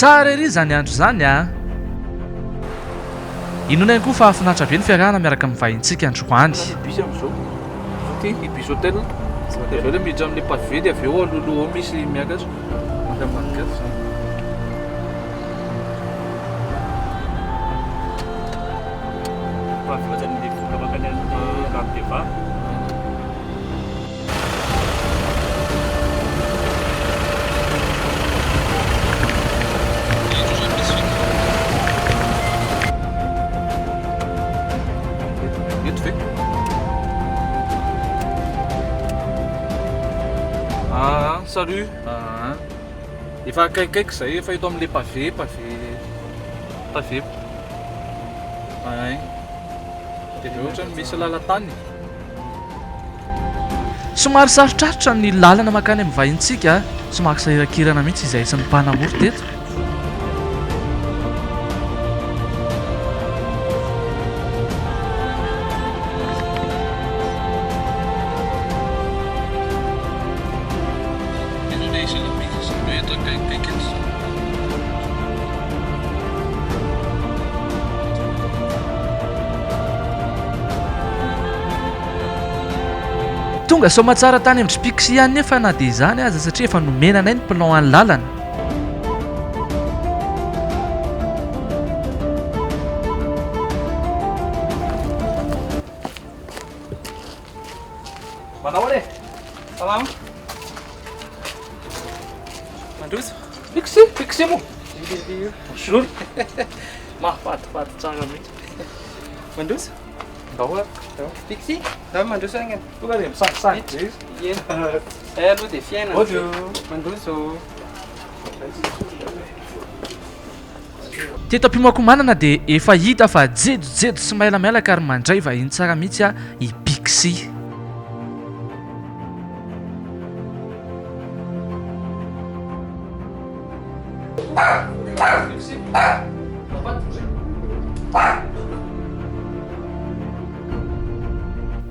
tsara ery zany andro zany a inona ihany koa fa afinaritra be ny fiarahana miaraka amin'ny vahintsika androany bisy am'izao ty ibis hôtel de aveo le miditra amin'ny pavé de aveo aloloha ao misy miakatra mandamanikaty zany Fahafatany vola makany amin'ny Rabe-Vava. Eto ve salut efa akaikaiky zay efa eto amin'le pavé ay de ohatrany misy lalatany somary sarotrarotra ny lalana makany amin'ny vahintsika somary sahirakirana mihitsy izay isan'ny mpanamory teto tonga somatsara tany amin'ny pixi ihany nefa na dia izany aza satria efa nomenanay ny plan any lalana manao any Salama. Mandroso. pixi mo bonjour mahafatifaty tsara mihitsy Mandroso. ndahoa Pixi. Dá mandroso ainda. tonga de misangisangy be izy É, aloha dia fiainana. Bonjour. Mandroso. teto am-pimoakomanana dia efa hita fa jejojejo sy mailamailaka ary mandray vahiny tsara mihitsy a i pixi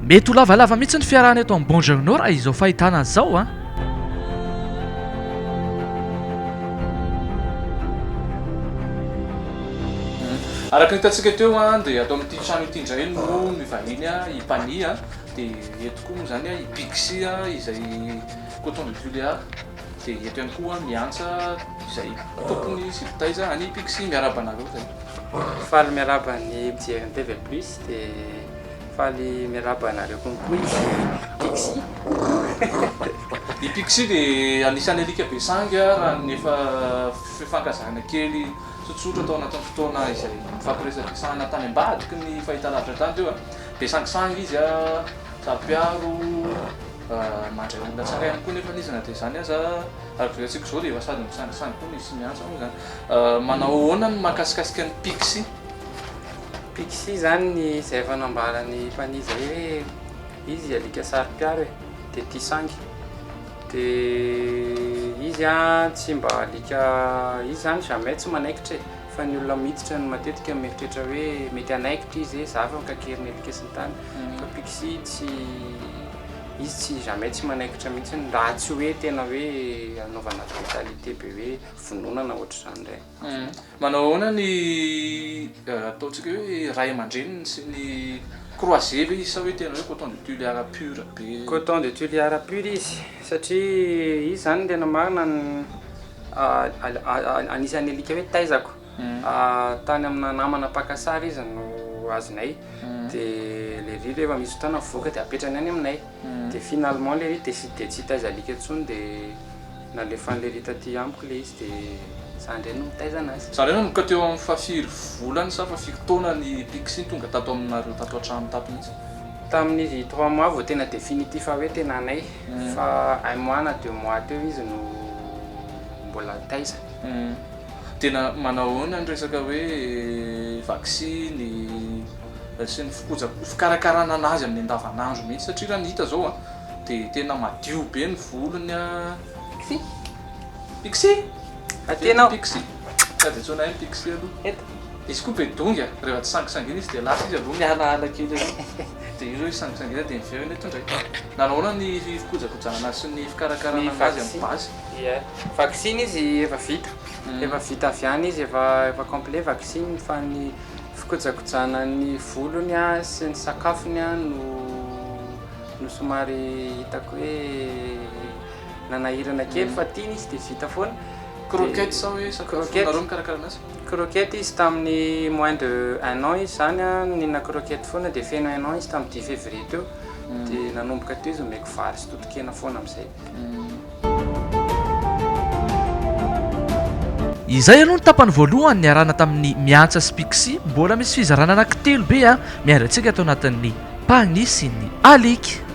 mety ho lavalava mihitsy ny fiarahana eto amin'ny bon journaux raha izao fahitana zao a araka hitantsika teo a dia atao amin'ity trano ity indray no mivahiny a i pani a dia eto koa moa zany a i pixi a izay coton de Tuléar dia eto ihany koa miantsa izay tompony sy bitaiza any pixi miarabanareo zay Faly miaraba ny mpijery TV Plus dia faly miaraba anareo konkoa izy Pixi. i pixi dia anisan'ny alika be sangy a raha ny efa fifankazahana kely tsotsotra atao anatin'ny fotoana izay mifampiresadresahana tany ambadiky ny fahitalavitra tany teo a dia sangisangy izy a sapiaro mandray olona tsara ihany koa nefa izy na dia izany aza araka volantsika zao dia efa sady misangisangy koa misy miantsa moa zany manao ahoana ny mahakasikasika ny pixi Pixi zany ny izay efa nambarany mpani zay hoe izy alika sary-piaro e dia tia sangy dia izy a tsy mba alika izy zany jamais tsy manaikitra e fa ny olona miditra no matetika mieritreritra hoe mety anaikitra izy za fa mikakeriny alika sy ny tany fa Pixi tsy izy tsy jamais tsy manaikitra mihitsy raha tsy hoe tena hoe anaovana brutalité be hoe vononana ohatr'izany ndray manao ahoana ny ataontsika hoe ray aman-dreniny sy ny croisé ve izy sa hoe tena hoe coton de Tuléar pur be Coton de Tuléar pur izy satria izy zany tena marina ny anisan'ny alika hoe taizako tany amina namana pakasary izy no azonay dia le ry rehefa misy fotoana mivoaka dia apetrany any aminay dia finalement le ry dia tsy taiza alika intsony dia nalefan'le ry taty amiko le izy dia zandray no mitaiza anazy zany hoe nanomboka teo amin'ny fafiry volany sa fafiry taona ny pixi tonga tato aminareo tato an-trano tato mihitsy tamin'izy 3 mois vao tena définitif hoe tena anay fa 1 mois na 2 mois teo izy no mbola taiza tena manao ahoana ny resaka hoe vaccine sy ny fikarakarana anazy amin'ny andavanandro mihitsy satria raha ny hita zao a dia tena madio be ny volony a pixi atenao pixi ka dia tsona hoe pixi aloha eto izy koa be dongy a rehefa tsy sangisangy iny izy dia lasa izy aloha mialaala kely dia ireo isangisangy dia miverina eto ndraiky nanaona ny fikojakojana sy ny fikarakarana anazy amin'ny basy ie vaccine izy efa vita avy any izy efa complet vaccine fa ny fikojakojana ny volony a sy ny sakafony a no somary hitako hoe nanahirana kely fa tiany izy dia vita foana croquette sa hoe sakafo mikarakara anazy croquette izy tamin'ny moins de 1 an izy zany a nina croquette foana dia feno 1 an izy tamin'ny 10 février teo dia nanomboka teo izy omeko vary sy totokena foana amin'izay izay aloha ny tapany voalohany niarana tamin'ny miantsa sy pixi mbola misy fizarana anankitelo be a miarantsika atao anatin'ny pagny sy ny alika